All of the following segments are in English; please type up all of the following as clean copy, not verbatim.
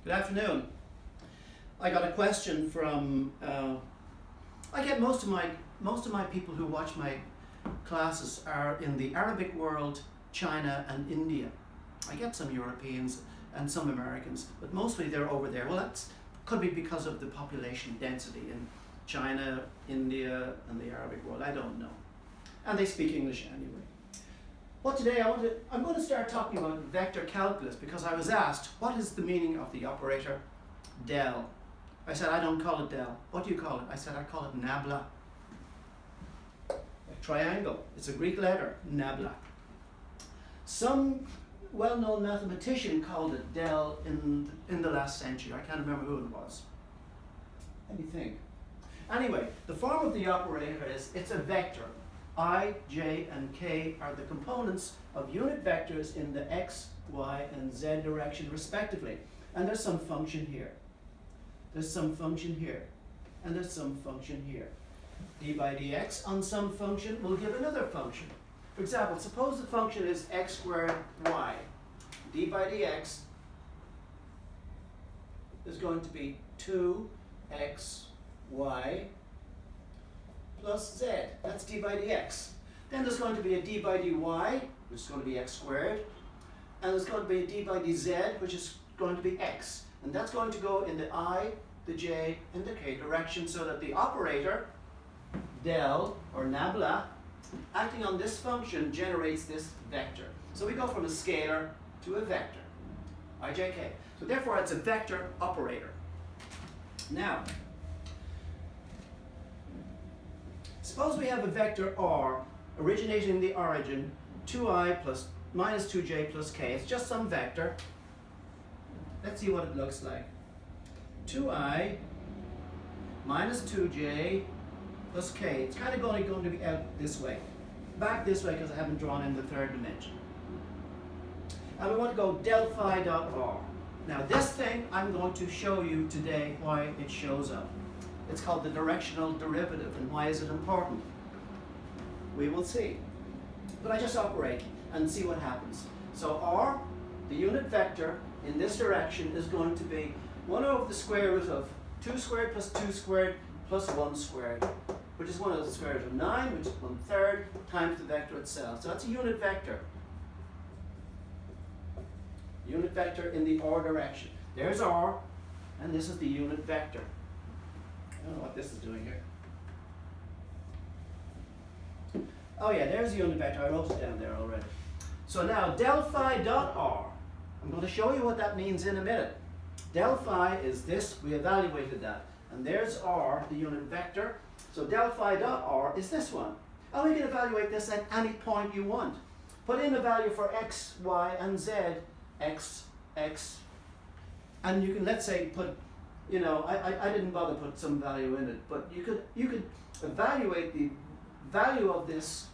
Good afternoon. I got a question from. I get most of my people who watch my classes are in the Arabic world, China and India. I get some Europeans and some Americans, but mostly they're over there. Well, that could be because of the population density in China, India, and the Arabic world. I don't know, and they speak English anyway. But today I'm going to start talking about vector calculus because I was asked, what is the meaning of the operator del? I said, I don't call it del. What do you call it? I said, I call it nabla. A triangle. It's a Greek letter, nabla. Some well-known mathematician called it del in the last century. I can't remember who it was. Let me think. Anyway, the form of the operator is, it's a vector. I, j, and k are the components of unit vectors in the x, y, and z direction respectively. And there's some function here. There's some function here. And there's some function here. D by dx on some function will give another function. For example, suppose the function is x squared y. D by dx is going to be 2xy plus z. That's d by dx. Then there's going to be a d by dy, which is going to be x squared. And there's going to be a d by dz, which is going to be x. And that's going to go in the I, the j, and the k direction, so that the operator, del, or nabla, acting on this function generates this vector. So we go from a scalar to a vector, ijk. So therefore it's a vector operator. Now, suppose we have a vector r originating in the origin, 2i plus minus 2j plus k. It's just some vector. Let's see what it looks like. 2i minus 2j plus k. It's kind of going to be out this way. Back this way because I haven't drawn in the third dimension. And we want to go del phi dot r. Now this thing, I'm going to show you today why it shows up. It's called the directional derivative. And why is it important? We will see. But I just operate and see what happens. So r, the unit vector in this direction, is going to be 1 over the square root of 2 squared plus 2 squared plus 1 squared, which is 1 over the square root of 9, which is 1/3, times the vector itself. So that's a unit vector. Unit vector in the r direction. There's r, and this is the unit vector. I don't know what this is doing here. Oh yeah, there's the unit vector. I wrote it down there already. So now del phi dot r. I'm going to show you what that means in a minute. Del phi is this. We evaluated that. And there's r, the unit vector. So del phi dot r is this one. And we can evaluate this at any point you want. Put in a value for x, y, and z. X, x. And you can, let's say, put, you know, I didn't bother to put some value in it, but you could evaluate the value of this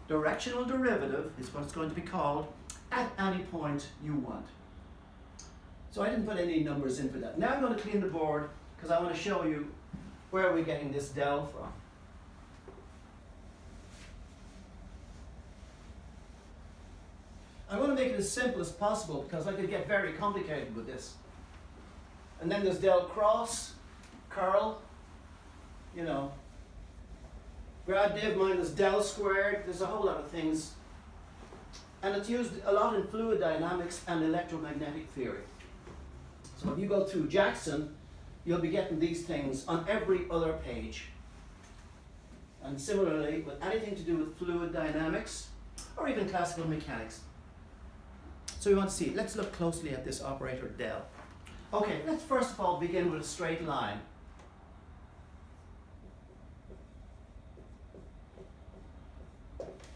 directional derivative, is what it's going to be called, at any point you want. So I didn't put any numbers in for that. Now I'm going to clean the board because I want to show you where we're getting this del from. I want to make it as simple as possible because I could get very complicated with this. And then there's del cross, curl, you know, grad div minus del squared. There's a whole lot of things. And it's used a lot in fluid dynamics and electromagnetic theory. So if you go through Jackson, you'll be getting these things on every other page. And similarly, with anything to do with fluid dynamics or even classical mechanics. So we want to see, let's look closely at this operator del. Okay, let's first of all begin with a straight line.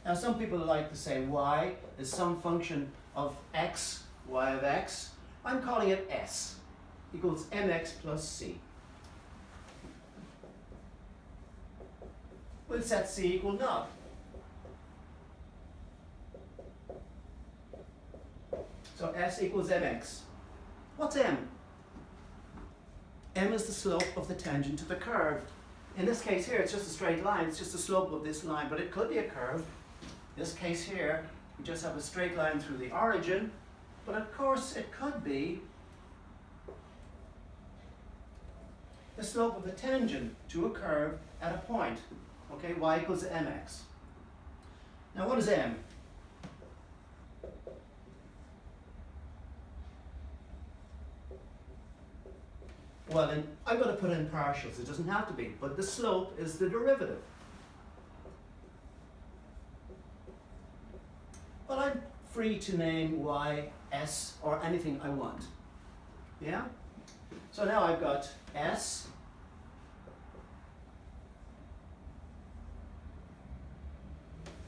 Now some people like to say y is some function of x, y of x. I'm calling it s equals mx plus c. We'll set c equal naught. So s equals mx. What's m? M is the slope of the tangent to the curve. In this case here, it's just a straight line. It's just the slope of this line, but it could be a curve. In this case here, we just have a straight line through the origin, but of course it could be the slope of a tangent to a curve at a point. Okay, y equals mx. Now what is m? Well, then I'm going to put in partials. It doesn't have to be, but the slope is the derivative. Well, I'm free to name y, s, or anything I want. Yeah? So now I've got s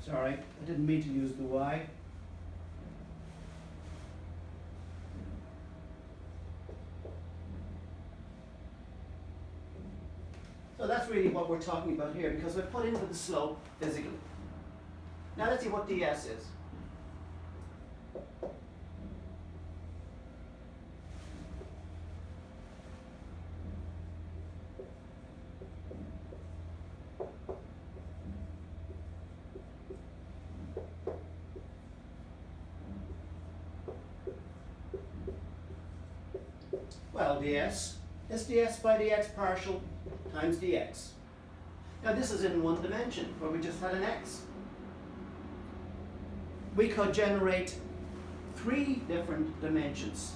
sorry, I didn't mean to use the y. So that's really what we're talking about here, because we're put into the slope physically. Now let's see what ds is. Well, ds is ds by dx partial times dx. Now this is in one dimension, where we just had an x. We could generate 3 different dimensions.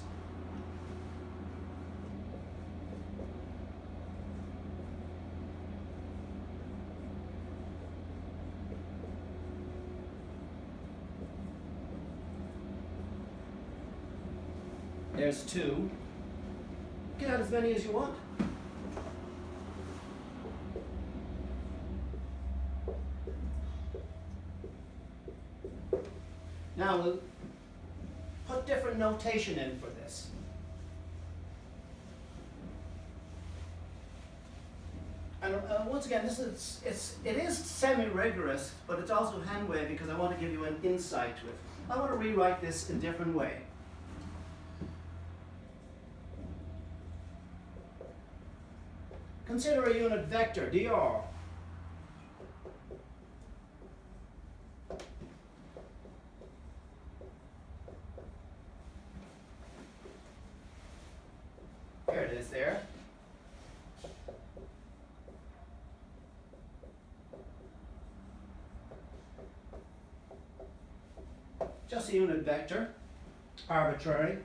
There's 2. Get out as many as you want. Now we'll put different notation in for this. And once again, it is semi-rigorous, but it's also hand-wavy because I want to give you an insight to it. I want to rewrite this in a different way. Consider a unit vector, dr. Here it is there. Just a unit vector, arbitrary.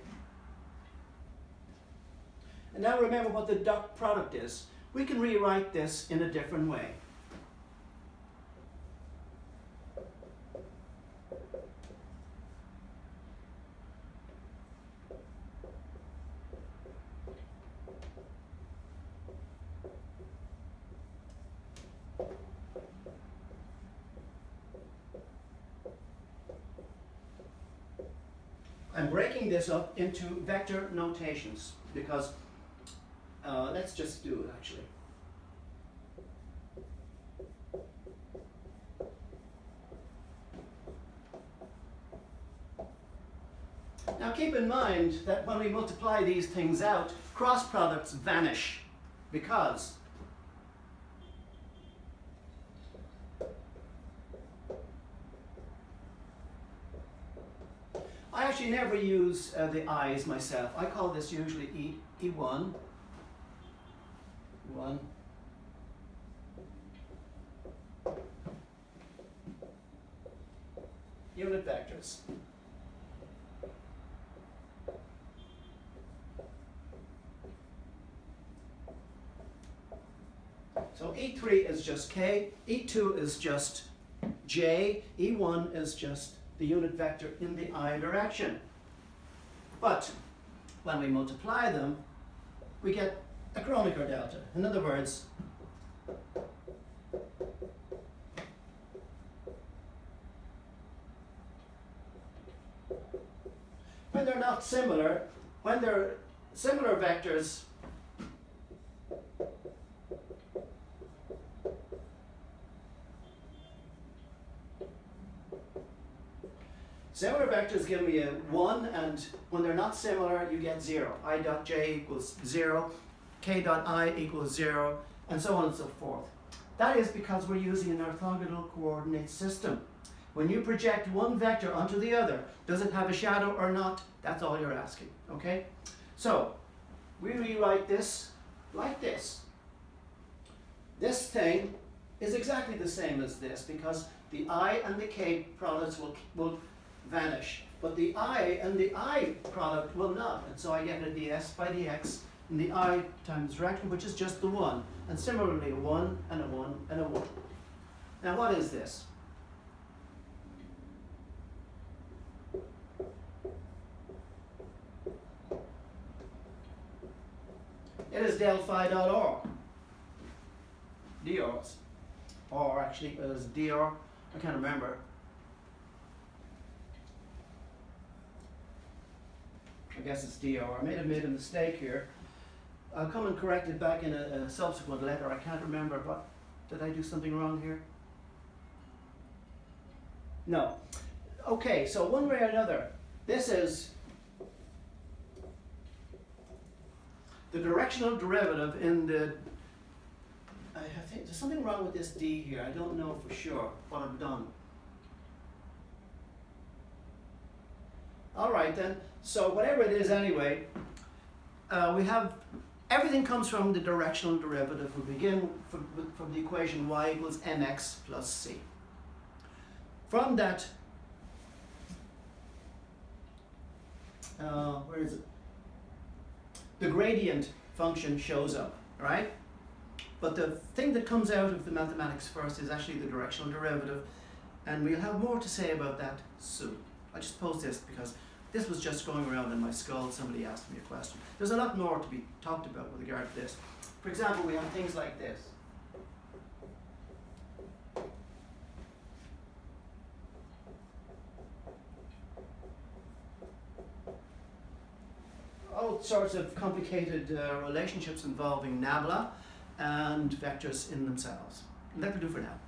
And now remember what the dot product is. We can rewrite this in a different way. I'm breaking this up into vector notations because let's just do it actually. Now keep in mind that when we multiply these things out, cross products vanish because I actually never use the i's myself. I call this usually E1. 1. Unit vectors. So E3 is just K, E2 is just J, E1 is just the unit vector in the I direction. But when we multiply them, we get a Kronecker delta. In other words, when they're not similar, when they're similar vectors, similar vectors give me a 1, and when they're not similar, you get 0. I dot j equals 0, k dot I equals 0, and so on and so forth. That is because we're using an orthogonal coordinate system. When you project one vector onto the other, does it have a shadow or not? That's all you're asking, okay? So, we rewrite this like this. this thing is exactly the same as this, because the I and the K products will vanish, but the I and the I product will not, and so I get a ds by dx in the I times direction, which is just the 1, and similarly a 1 and a 1 and a 1. Now what is this? It is del phi dot r, drs, or actually it is dr, I can't remember. I guess it's dr. I may have made a mistake here. I'll come and correct it back in a subsequent letter. I can't remember, but did I do something wrong here? No. Okay, so one way or another, this is the directional derivative in the, I think there's something wrong with this d here. I don't know for sure what I've done. All right then, so whatever it is anyway, we have, everything comes from the directional derivative. We begin from the equation y equals mx plus c. From that, where is it? The gradient function shows up, right? But the thing that comes out of the mathematics first is actually the directional derivative, and we'll have more to say about that soon. I just posed this because this was just going around in my skull. Somebody asked me a question. There's a lot more to be talked about with regard to this. For example, we have things like this. All sorts of complicated relationships involving nabla and vectors in themselves. And that will do for now.